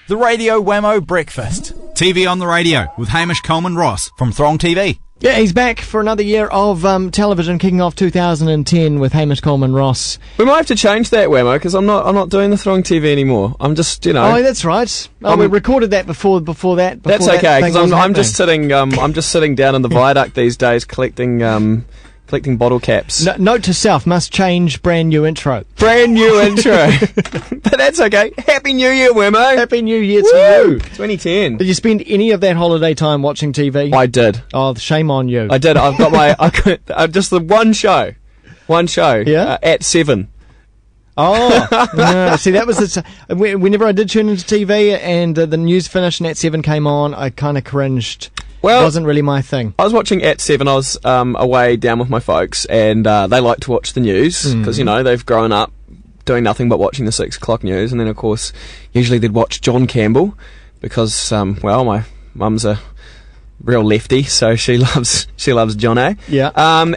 The Radio Wammo Breakfast. TV on the radio with Hamish Coleman-Ross from Throng TV. Yeah, he's back for another year of television, kicking off 2010 with Hamish Coleman-Ross. We might have to change that, Wammo, because I'm not doing the Throng TV anymore. I'm just, Oh, that's right. Oh, we recorded that before that. That's okay, because I'm just sitting down in the viaduct these days collecting bottle caps. Note to self: must change brand new intro. Brand new intro. But that's okay. Happy New Year, Wammo. Happy New Year to you. 2010. Did you spend any of that holiday time watching TV? I did. Oh, shame on you. I did. I've got just the one show. Yeah? At 7. Oh, no. See, that was whenever I did tune into TV and the news finished and At 7 came on, I kind of cringed. Well, it wasn't really my thing. I was watching At 7. I was away down with my folks, and they like to watch the news because they've grown up doing nothing but watching the 6 o'clock news, and then of course usually they'd watch John Campbell because my mum's a real lefty, so she loves John A. Yeah.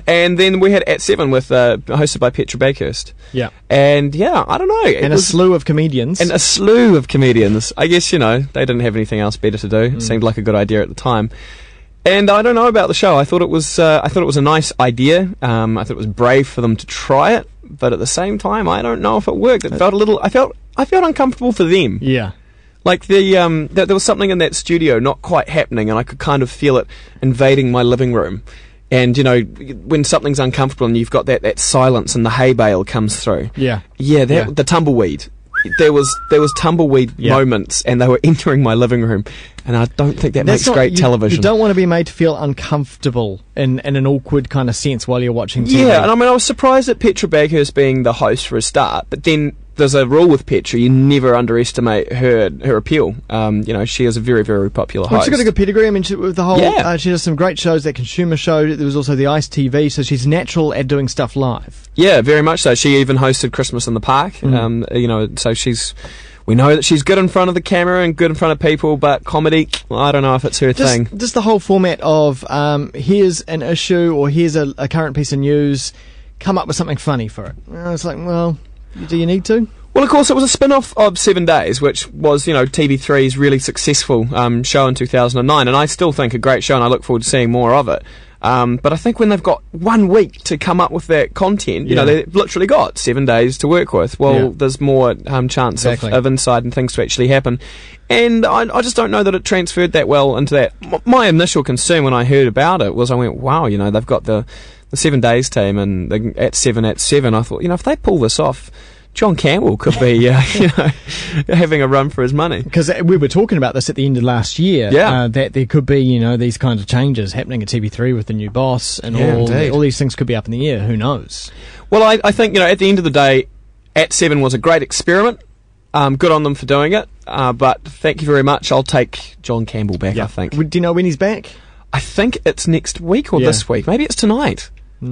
And then we had At 7 with hosted by Petra Bakehurst. Yeah. And yeah, I don't know. A slew of comedians. And a slew of comedians. I guess, they didn't have anything else better to do. It seemed like a good idea at the time. And I don't know about the show. I thought it was a nice idea. I thought it was brave for them to try it, but at the same time, I don't know if it worked. It felt I felt uncomfortable for them. Yeah. Like there was something in that studio not quite happening, and I could kind of feel it invading my living room. And when something's uncomfortable and you've got that silence and the hay bale comes through. Yeah. Yeah, the tumbleweed. There was tumbleweed moments, and they were entering my living room, and I don't think that makes great television. You don't want to be made to feel uncomfortable in an awkward kind of sense while you're watching TV. Yeah, and I was surprised at Petra Bakehurst being the host for a start, but then there's a rule with Petra: you never underestimate her appeal. She is a very, very popular host. She's got a good pedigree. I mean, with the whole, she does some great shows. That consumer show. There was also the Ice TV, so she's natural at doing stuff live. Yeah, very much so. She even hosted Christmas in the Park. So we know that she's good in front of the camera and good in front of people, but comedy, I don't know if it's her thing. Just the whole format of here's an issue or here's a current piece of news, come up with something funny for it. It's like, well, do you need to? Well, of course, it was a spin-off of 7 Days, which was, TV3's really successful show in 2009, and I still think a great show, and I look forward to seeing more of it. But I think when they've got 1 week to come up with that content, they've literally got 7 days to work with. Well, there's more chance of insight and things to actually happen. And I just don't know that it transferred that well into that. My initial concern when I heard about it was I went, wow, they've got the 7 Days team and At 7. I thought, if they pull this off, John Campbell could be, having a run for his money. Because we were talking about this at the end of last year. Yeah. That there could be, these kinds of changes happening at TV3 with the new boss and all these things could be up in the air. Who knows? Well, I think, at the end of the day, At 7 was a great experiment. Good on them for doing it. But thank you very much. I'll take John Campbell back, I think. Do you know when he's back? I think it's next week or this week. Maybe it's tonight.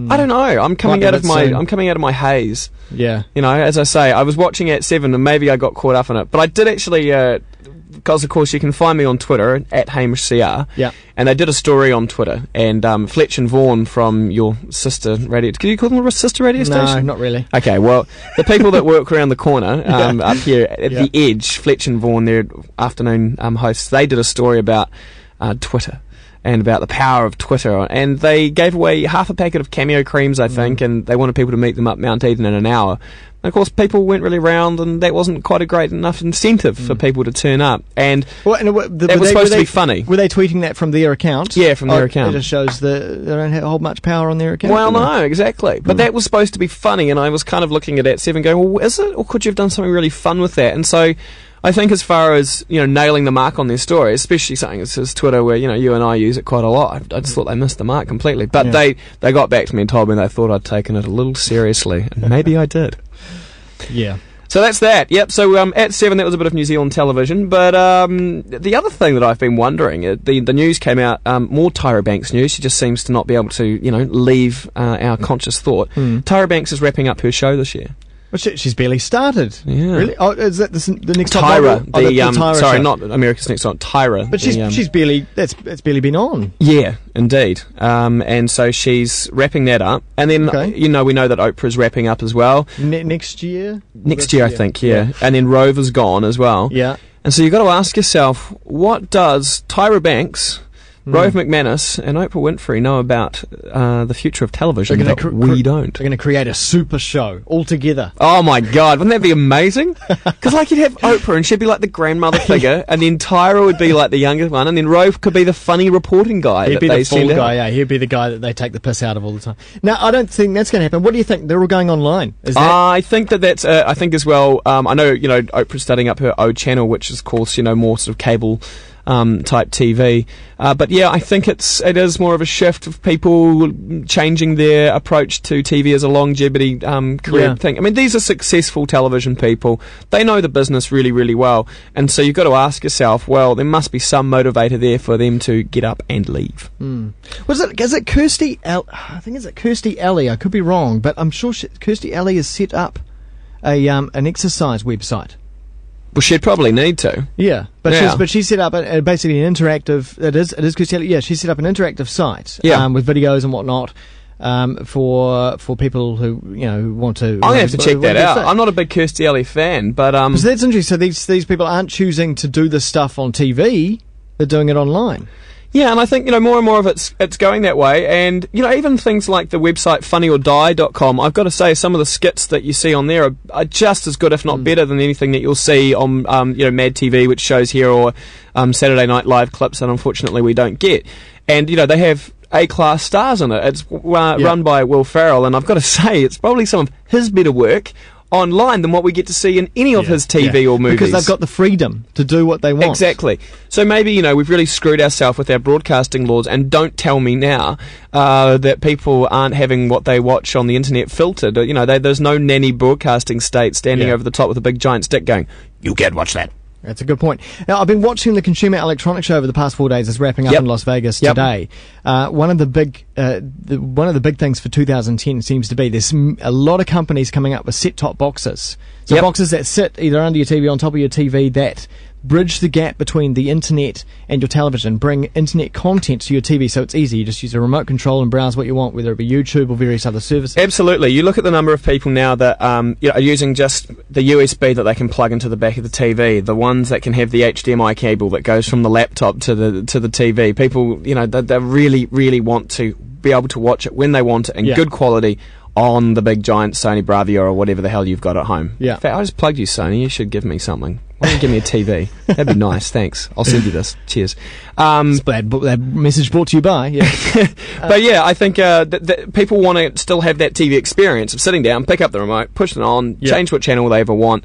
I don't know. I'm coming out of my haze. Yeah. As I say, I was watching At 7 and maybe I got caught up in it. But I did actually, because of course you can find me on Twitter at HamishCR. Yeah. And they did a story on Twitter, and Fletch and Vaughan from your sister radio. Can you call them a sister radio station? No, not really. Okay, well, the people that work around the corner up here at the Edge, Fletch and Vaughan, their afternoon hosts, they did a story about Twitter. And about the power of Twitter, and they gave away half a packet of Cameo creams, I think, and they wanted people to meet them up Mount Eden in an hour. And of course, people went really round, and that wasn't quite a great enough incentive for people to turn up. And it was supposed to be funny. Were they tweeting that from their account? Yeah, from their account. It just shows they don't hold much power on their account. Well, no, exactly. But that was supposed to be funny, and I was kind of looking at At 7 going, well, is it? Or could you have done something really fun with that? And so I think as far as, nailing the mark on their story, especially something as Twitter where, you and I use it quite a lot, I just thought they missed the mark completely. But they got back to me and told me they thought I'd taken it a little seriously, and maybe I did. Yeah. So that's that. Yep, so At 7, that was a bit of New Zealand television. But the other thing that I've been wondering, the news came out, more Tyra Banks news. She just seems to not be able to, leave our conscious thought. Tyra Banks is wrapping up her show this year. Well, she's barely started. Yeah. Really? Oh, is that the next Tyra? The Tyra sorry, show. not America's Next Top. Tyra. But she's barely. It's barely been on. Yeah, indeed. And so she's wrapping that up, and then we know that Oprah's wrapping up as well. Next year. Next year, I think. Yeah. And then Rover's gone as well. Yeah. And so you've got to ask yourself, what does Tyra Banks, Rove McManus and Oprah Winfrey know about the future of television that we don't? They're going to create a super show all together. Oh my God, wouldn't that be amazing? Because like you'd have Oprah and she'd be like the grandmother figure, and then Tyra would be like the younger one, and then Rove could be the funny reporting guy. He'd be the fool guy, yeah. He'd be the guy that they take the piss out of all the time. Now, I don't think that's going to happen. What do you think? They're all going online. Is that? I think that's. I think as well. I know Oprah's starting up her O channel, which is, of course, more sort of cable type TV. But yeah, I think it is more of a shift of people changing their approach to TV as a longevity career thing. I mean, these are successful television people. They know the business really, really well. And so you've got to ask yourself, well, there must be some motivator there for them to get up and leave. Is it Kirstie I think it's Kirstie Alley. I could be wrong, but I'm sure Kirstie Alley has set up an exercise website. Well, she'd probably need to. Yeah, but she set up basically an interactive. It is Kirstie Alley. Yeah, she set up an interactive site with videos and whatnot for people who want to. I'm gonna have to check that out. I'm not a big Kirstie Alley fan, but so that's interesting. So these people aren't choosing to do this stuff on TV; they're doing it online. Yeah, and I think, more and more of it's going that way. And, even things like the website funnyordie.com, I've got to say some of the skits that you see on there are just as good, if not better, than anything that you'll see on, Mad TV, which shows here, or Saturday Night Live clips that unfortunately we don't get. And, they have A-class stars in it. It's run by Will Ferrell, and I've got to say it's probably some of his better work online than what we get to see in any of his TV or movies. Because they've got the freedom to do what they want. Exactly. So maybe, we've really screwed ourselves with our broadcasting laws, and don't tell me now that people aren't having what they watch on the internet filtered. There's no nanny broadcasting state standing over the top with a big giant stick going, "You can't watch that." That's a good point. Now, I've been watching the Consumer Electronics Show over the past 4 days. It's wrapping up in Las Vegas today. One of the big things for 2010 seems to be there's a lot of companies coming up with set-top boxes. So boxes that sit either under your TV, on top of your TV, that bridge the gap between the internet and your television, bring internet content to your TV so it's easy. You just use a remote control and browse what you want, whether it be YouTube or various other services. Absolutely. You look at the number of people now that are using just the USB that they can plug into the back of the TV, the ones that can have the HDMI cable that goes from the laptop to the TV. People, they really, really want to be able to watch it when they want it in good quality on the big giant Sony Bravia or whatever the hell you've got at home. Yeah. In fact, I just plugged you, Sony. You should give me something. Why don't you give me a TV? That'd be nice, thanks. I'll send you this. Cheers. That message brought to you by, But yeah, I think that people want to still have that TV experience of sitting down, pick up the remote, push it on, change what channel they ever want,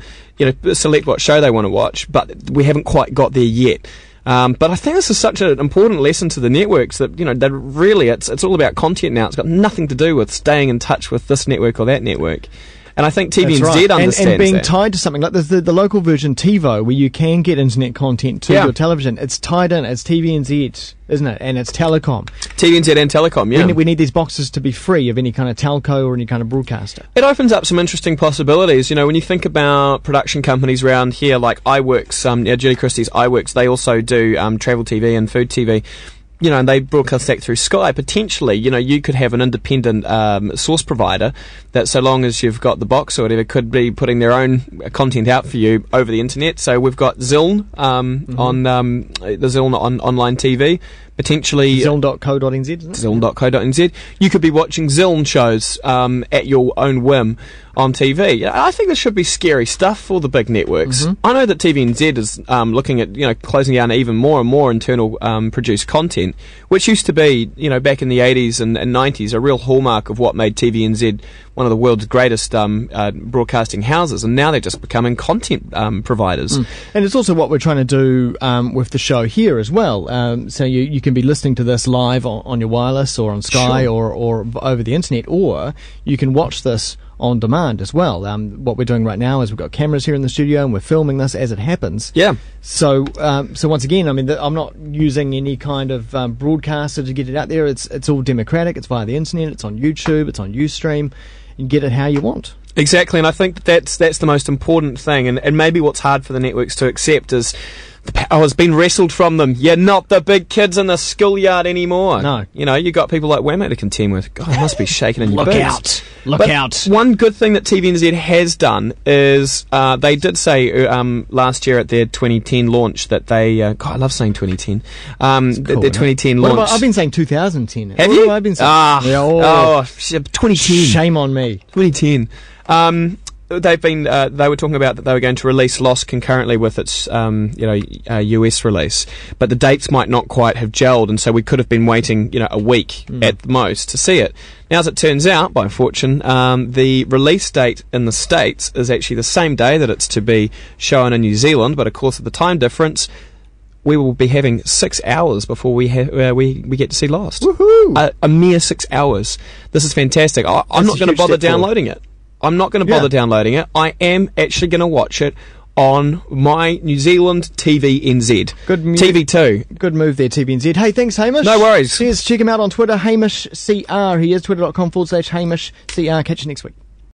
select what show they want to watch, but we haven't quite got there yet. But I think this is such an important lesson to the networks that, that really it's all about content now. It's got nothing to do with staying in touch with this network or that network. And I think TVNZ understands and being that. tied to something like there's the local version TiVo where you can get internet content to your television. It's tied in. It's TVNZ, isn't it? And it's Telecom. TVNZ and Telecom, yeah. We need these boxes to be free of any kind of telco or any kind of broadcaster. It opens up some interesting possibilities. When you think about production companies around here like iWorks, Julie Christie's iWorks, they also do travel TV and food TV. And they broadcast that through Sky. Potentially, you could have an independent source provider that, so long as you've got the box or whatever, could be putting their own content out for you over the internet. So we've got Ziln on the Ziln on online TV. Potentially Ziln.co.nz, isn't it? Ziln.co.nz. You could be watching Ziln shows at your own whim on TV. I think this should be scary stuff for the big networks. I know that TVNZ is looking at closing down even more and more internal produced content, which used to be back in the 80s and 90s a real hallmark of what made TVNZ one of the world's greatest broadcasting houses, and now they're just becoming content providers. And it's also what we're trying to do with the show here as well. So you can be listening to this live on your wireless or on Sky or over the internet, or you can watch this on demand as well. What we're doing right now is we've got cameras here in the studio and we're filming this as it happens. Yeah. So once again, I'm not using any kind of broadcaster to get it out there. It's all democratic. It's via the internet. It's on YouTube. It's on Ustream. You can get it how you want. Exactly, and I think that's the most important thing, and maybe what's hard for the networks to accept is it's been wrestled from them. You're not the big kids in the schoolyard anymore. No. You know, you got people like Wammo to contend with. God, it must be shaking in your boots. Look out. One good thing that TVNZ has done is they did say last year at their 2010 launch that they... God, I love saying 2010. Cool, their 2010 launch... I've been saying 2010. Have you? I've been saying... 2010. Shame on me. 2010. They were talking about that they were going to release Lost concurrently with its US release, but the dates might not quite have gelled, and so we could have been waiting a week at the most to see it. Now, as it turns out, by fortune, the release date in the States is actually the same day that it's to be shown in New Zealand, but of course, with the time difference, we will be having 6 hours before we get to see Lost. Woohoo! A mere 6 hours. This is fantastic. I'm not going to bother downloading it. I'm not going to bother downloading it. I am actually going to watch it on my New Zealand TVNZ. TV2. Good move there, TVNZ. Hey, thanks, Hamish. No worries. Cheers. Check him out on Twitter, HamishCR. He is twitter.com/HamishCR. Catch you next week.